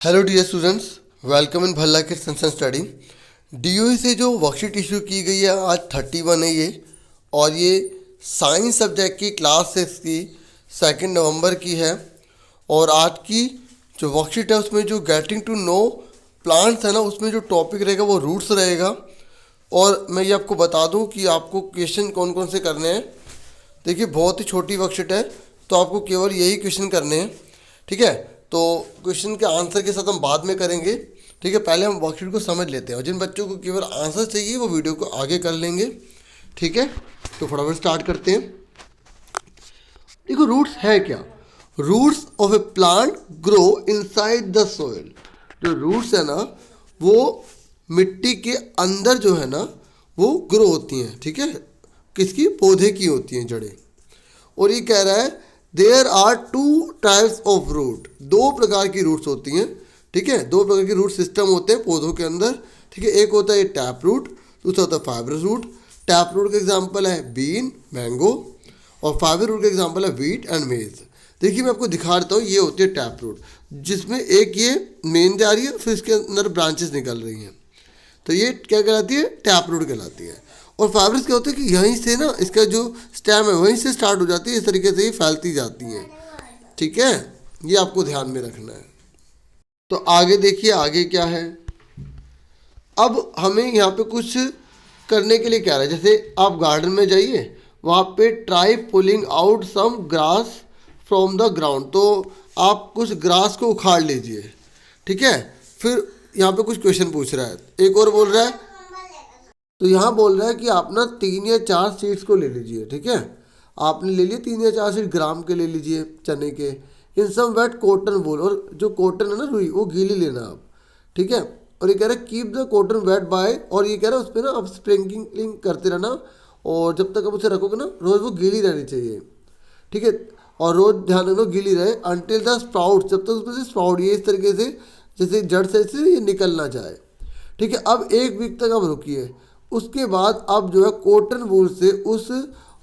Hello dear students, welcome in Bhalla के सेंसन study. DOE से जो वर्कशीट इशू की गई है आज 31 है ये, और ये साइंस सब्जेक्ट की क्लास 6 की 2 नवंबर की है। और आज की जो वर्कशीट है उसमें जो गेटिंग टू नो प्लांट्स है ना, उसमें जो टॉपिक रहेगा वो रूट्स रहेगा। और मैं ये आपको बता दूं कि आपको क्वेश्चन कौन कौन से करने हैं। देखिए, बहुत ही छोटी वर्कशीट है तो आपको केवल यही क्वेश्चन करने हैं, ठीक है। तो क्वेश्चन के आंसर के साथ हम बाद में करेंगे, ठीक है। पहले हम वर्कशीट को समझ लेते हैं, और जिन बच्चों को केवल आंसर चाहिए वो वीडियो को आगे कर लेंगे, ठीक है। तो फटाफट स्टार्ट करते हैं। देखो, रूट्स है क्या। Roots of a plant grow inside the soil. जो रूट्स है ना, वो मिट्टी के अंदर जो है ना वो ग्रो होती हैं, ठीक है। किसकी? पौधे की होती हैं जड़ें। और ये कह रहा है there are 2 types of root. 2 प्रकार की रूट्स होती हैं, ठीक है। 2 प्रकार के रूट सिस्टम होते हैं पौधों के अंदर, ठीक है। एक होता है टैप रूट, दूसरा होता है फाइबर रूट। टैप रूट का एग्जांपल है बीन, मैंगो, और फाइबर रूट का एग्जांपल है व्हीट एंड मेज। देखिए, मैं आपको दिखा देता हूँ। ये होती है टैप रूट, जिसमें एक ये मेन जा रही है, फिर इसके अंदर ब्रांचेस निकल रही हैं, तो ये क्या कहलाती है? टैप रूट कहलाती है। और फाइबर्स क्या होता है कि यहीं से ना इसका जो स्टेम है वहीं से स्टार्ट हो जाती है, इस तरीके से ये फैलती जाती हैं, ठीक है। ये आपको ध्यान में रखना है। तो आगे देखिए, आगे क्या है। अब हमें यहाँ पे कुछ करने के लिए क्या है, जैसे आप गार्डन में जाइए, वहाँ पे try pulling out some grass from the ground. तो आप कुछ ग्रास को उखाड़ लीजिए, ठीक है। फिर यहाँ पे कुछ क्वेश्चन पूछ रहा है, एक और बोल रहा है। तो यहाँ बोल रहा है कि आप ना 3 या 4 सीड्स को ले लीजिए, ठीक है। आपने ले लिए 3 या 4 सीड ग्राम के ले लीजिए, चने के। इन सम वेट कॉटन वूल, और जो कॉटन है ना रुई, वो गीली लेना आप, ठीक है। और ये कह रहा है keep the cotton weight by, और ये कह रहा है उस पर ना आप स्प्रिंकलिंग करते रहना, और जब तक आप उसे रखोगे ना रोज़ वो गीली रहनी चाहिए, ठीक है। और रोज़ ध्यान रखना गीली रहे अंटिल द स्प्राउट, जब तक उसमें से स्प्राउट ये इस तरीके से जैसे जड़ से ये निकल ना जाए, ठीक है। अब 1 वीक तक आप रुकिए, उसके बाद आप जो है कॉटन वूल से उस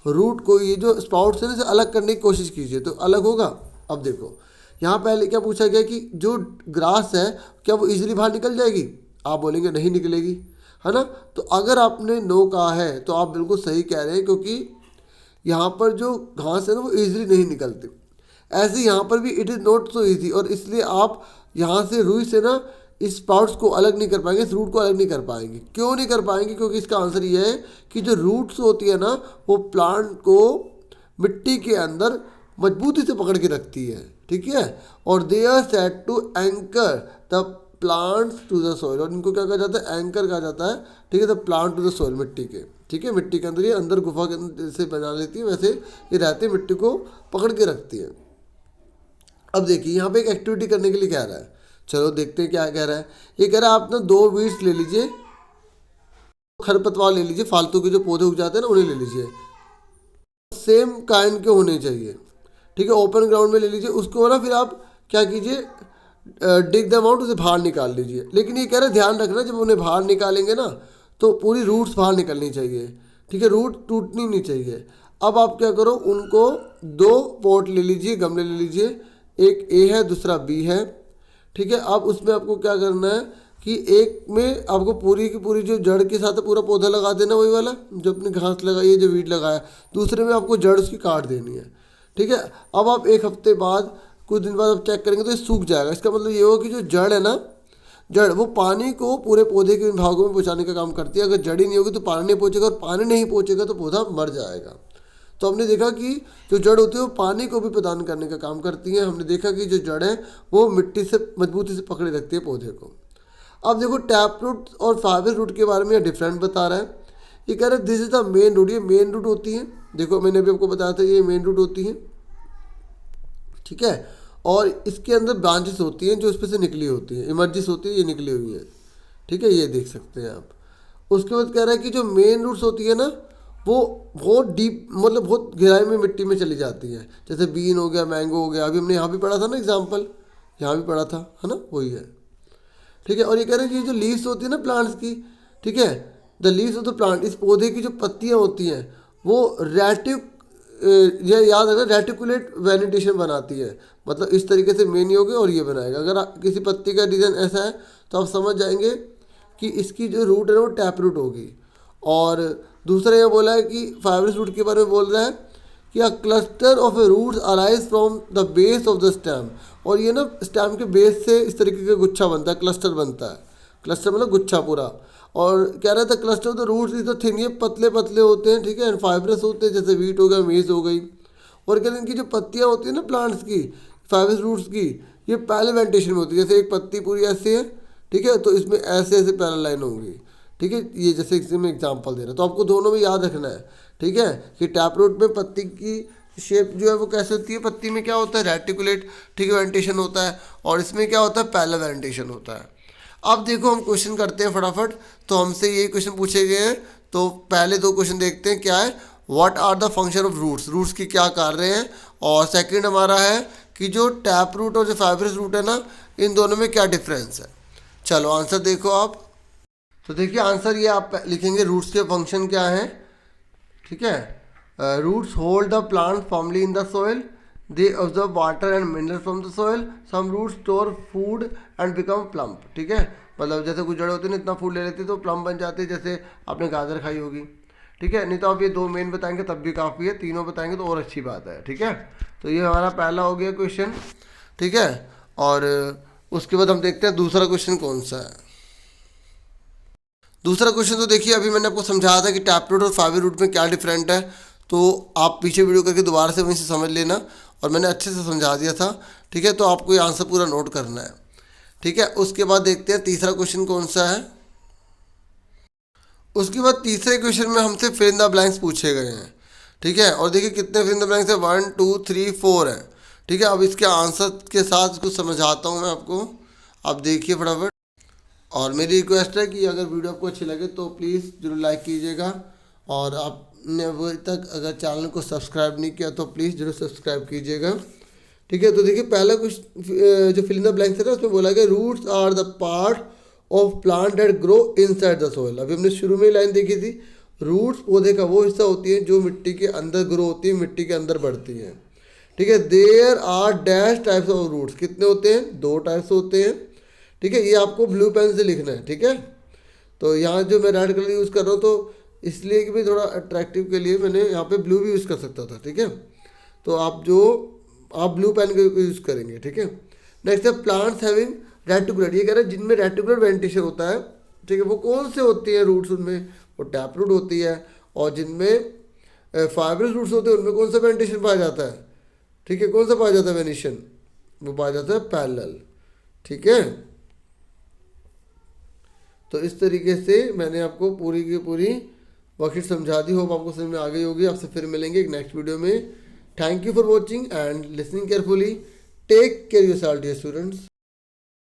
रूट को, ये जो स्प्राउट से ना, अलग करने की कोशिश कीजिए, तो अलग होगा। अब देखो, यहाँ पहले क्या पूछा गया कि जो ग्रास है क्या वो इजीली बाहर निकल जाएगी? आप बोलेंगे नहीं निकलेगी, है ना। तो अगर आपने नो कहा है तो आप बिल्कुल सही कह रहे हैं, क्योंकि यहाँ पर जो घास है ना वो इजीली नहीं निकलती। ऐसे यहाँ पर भी it is not so easy, और इसलिए आप यहाँ से रुई से ना इस स्प्राउट्स को अलग नहीं कर पाएंगे, इस रूट को अलग नहीं कर पाएंगे। क्यों नहीं कर पाएंगे? क्योंकि इसका आंसर ये है कि जो रूट्स होती है ना वो प्लांट को मिट्टी के अंदर मजबूती से पकड़ के रखती है, ठीक है। और they are set to anchor the plants to the soil, और इनको क्या कहा जाता है? एंकर कहा जाता है, ठीक है। The plant to the soil, मिट्टी के, ठीक है। मिट्टी के अंदर ये अंदर गुफा के अंदर से बना लेती है, वैसे ये रहते हैं, मिट्टी को पकड़ के रखती है। अब देखिए, यहाँ पे एक एक्टिविटी करने के लिए कह रहा है, चलो देखते हैं क्या कह रहा है। ये कह रहा है आप ना 2 वीड्स ले लीजिए, खरपतवार ले लीजिए, फालतू के जो पौधे उग जाते हैं ना उन्हें ले लीजिए, सेम काइंड के होने चाहिए, ठीक है। ओपन ग्राउंड में ले लीजिए उसको ना, फिर आप क्या कीजिए, डिग दम आउट, उसे बाहर निकाल लीजिए। लेकिन ये कह रहे ध्यान रखना, जब उन्हें बाहर निकालेंगे ना तो पूरी रूट्स बाहर निकलनी चाहिए, ठीक है। रूट टूटनी नहीं चाहिए। अब आप क्या करो, उनको 2 पॉट ले लीजिए, गमले ले लीजिए, एक ए है दूसरा बी है, ठीक है। अब उसमें आपको क्या करना है कि एक में आपको पूरी की पूरी जो जड़ के साथ पूरा पौधा लगा देना, वही वाला जो अपनी घास लगाई है, जो वीड लगाया। दूसरे में आपको जड़ उसकी काट देनी है, ठीक है। अब आप 1 हफ्ते बाद, कुछ दिन बाद आप चेक करेंगे तो ये सूख जाएगा। इसका मतलब ये होगा कि जो जड़ है ना, जड़ वो पानी को पूरे पौधे के भागों में पहुँचाने का काम करती है। अगर जड़ ही नहीं होगी तो पानी नहीं पहुँचेगा, और पानी नहीं पहुँचेगा तो पौधा मर जाएगा। तो हमने देखा कि जो जड़ होती है वो पानी को भी प्रदान करने का काम करती है। हमने देखा कि जो जड़ है वो मिट्टी से मजबूती से पकड़े रखती है पौधे को। अब देखो, टैप रूट और फाइबर रूट के बारे में डिफरेंट बता रहा है। ये कह रहा है this is the main root, ये मेन रूट होती है। देखो, मैंने अभी आपको बताया था ये मेन रूट होती है, ठीक है। और इसके अंदर ब्रांचेस होती हैं जो इस पर से निकली होती हैं, इमर्जिस होती है, ये निकली हुई है, ठीक है। ये देख सकते हैं आप। उसके बाद कह रहा है कि जो मेन रूट्स होती है ना वो बहुत डीप, मतलब बहुत गहराई में मिट्टी में चली जाती है। जैसे बीन हो गया, मैंगो हो गया, अभी हमने यहाँ भी पढ़ा था ना एग्जाम्पल, यहाँ भी पढ़ा था, है ना, वही है, ठीक है। और ये कह रहे हैं कि जो लीव्स होती है ना प्लांट्स की, ठीक है, the leaves of the plant, इस पौधे की जो पत्तियाँ होती हैं वो रेटिव, ये याद है ना, रेटिकुलेट वेनिटेशन बनाती है, मतलब इस तरीके से मेन ये हो गया और ये बनाएगा। अगर किसी पत्ती का डिज़ाइन ऐसा है तो आप समझ जाएंगे कि इसकी जो रूट है ना वो टैप रूट होगी। और दूसरा ये बोला है कि फाइब्रस रूट के बारे में बोल रहा है कि a cluster of a roots arise from the base of the stem. और ये ना स्टेम के बेस से इस तरीके का गुच्छा बनता है, क्लस्टर बनता है। क्लस्टर मतलब गुच्छा पूरा। और कह रहा था cluster of the roots is the thin, ये पतले पतले होते हैं, ठीक है, एंड फाइब्रस होते हैं, जैसे वीट हो गया, मेज हो गई। और कह रहे हैं इनकी जो पत्तियाँ होती हैं ना प्लांट्स की, फाइब्रस रूट्स की, ये पहले वेंटेशन में होती है। जैसे एक पत्ती पूरी ऐसे है, ठीक है, तो इसमें ऐसे ऐसे पैरेलल लाइन होंगी, ठीक है। ये जैसे इसी में एग्जांपल दे रहा है, तो आपको दोनों में याद रखना है, ठीक है, कि टैप रूट में पत्ती की शेप जो है वो कैसे होती है, पत्ती में क्या होता है, रेटिकुलेट, ठीक है, वेंटेशन होता है, और इसमें क्या होता है, पैरेलल वेंटेशन होता है। अब देखो हम क्वेश्चन करते हैं फटाफट। तो हमसे ये क्वेश्चन पूछे गए हैं, तो पहले दो क्वेश्चन देखते हैं क्या है, what are the function of roots, roots की क्या कार्य हैं। और सेकंड हमारा है कि जो टैप रूट और जो फाइब्रस रूट है ना, इन दोनों में क्या डिफरेंस है। चलो आंसर देखो आप। तो देखिए आंसर ये आप लिखेंगे, रूट्स के फंक्शन क्या हैं, ठीक है। Roots hold the plant firmly in the soil, they observe water and mineral from the soil, some roots store food and become plump, ठीक है। मतलब जैसे कुछ जड़ें होती है ना, इतना फूड ले लेती है तो प्लम बन जाती है, जैसे आपने गाजर खाई होगी, ठीक है। नहीं तो आप ये दो मेन बताएंगे तब भी काफ़ी है, तीनों बताएंगे तो और अच्छी बात है, ठीक है। तो ये हमारा पहला हो गया क्वेश्चन, ठीक है। और उसके बाद हम देखते हैं दूसरा क्वेश्चन कौन सा है। दूसरा क्वेश्चन तो देखिए अभी मैंने आपको समझाया था कि टैप रूट और फाइबर रूट में क्या डिफरेंट है, तो आप पीछे वीडियो करके दोबारा से वहीं से समझ लेना, और मैंने अच्छे से समझा दिया था, ठीक है। तो आपको ये आंसर पूरा नोट करना है, ठीक है। उसके बाद देखते हैं तीसरा क्वेश्चन कौन सा है। उसके बाद तीसरे क्वेश्चन में हमसे फिल इन द ब्लैंक्स पूछे गए हैं, ठीक है। और देखिए कितने फिल इन द ब्लैंक्स है, 1 2 3 4 है, ठीक है। अब इसके आंसर के साथ कुछ समझाता हूँ मैं आपको, आप देखिए फटाफट। और मेरी रिक्वेस्ट है कि अगर वीडियो आपको अच्छी लगे तो प्लीज़ जरूर लाइक कीजिएगा, और आपने अभी तक अगर चैनल को सब्सक्राइब नहीं किया तो प्लीज़ जरूर सब्सक्राइब कीजिएगा, ठीक है। तो देखिए पहला कुछ जो फिल इन द ब्लैंक्स है ना, उसमें बोला गया roots are the part of plant that grow inside the soil. अभी हमने शुरू में ही लाइन देखी थी, रूट्स पौधे का वो हिस्सा होती है जो मिट्टी के अंदर ग्रो होती है, मिट्टी के अंदर बढ़ती है, ठीक है। There are dash types of roots, कितने होते हैं, 2 टाइप्स होते हैं, ठीक है। ये आपको ब्लू पेन से लिखना है, ठीक है। तो यहाँ जो मैं रेड कलर यूज़ कर रहा हूँ तो इसलिए कि भाई थोड़ा अट्रैक्टिव के लिए मैंने यहाँ पे ब्लू भी यूज़ कर सकता था, ठीक है। तो आप ब्लू पेन का यूज़ करेंगे, ठीक है। नेक्स्ट है प्लांट्स हैविंग रेटिकुलर, ये कह रहे हैं जिनमें रेटिकुलर वेंटेशन होता है, ठीक है। वो कौन से होती है रूट्स, उनमें वो टैप रूट होती है। और जिनमें फाइब्रस रूट्स होते हैं उनमें कौन सा वेंटेशन पाया जाता है, ठीक है, कौन सा पाया जाता है वेनिशन, वो पाया जाता है पैरेलल, ठीक है। तो इस तरीके से मैंने आपको पूरी की पूरी वर्कशीट समझा दी, होप आपको समझ में आ गई होगी। आपसे फिर मिलेंगे एक नेक्स्ट वीडियो में। Thank you for watching and listening carefully. Take care yourself dear students.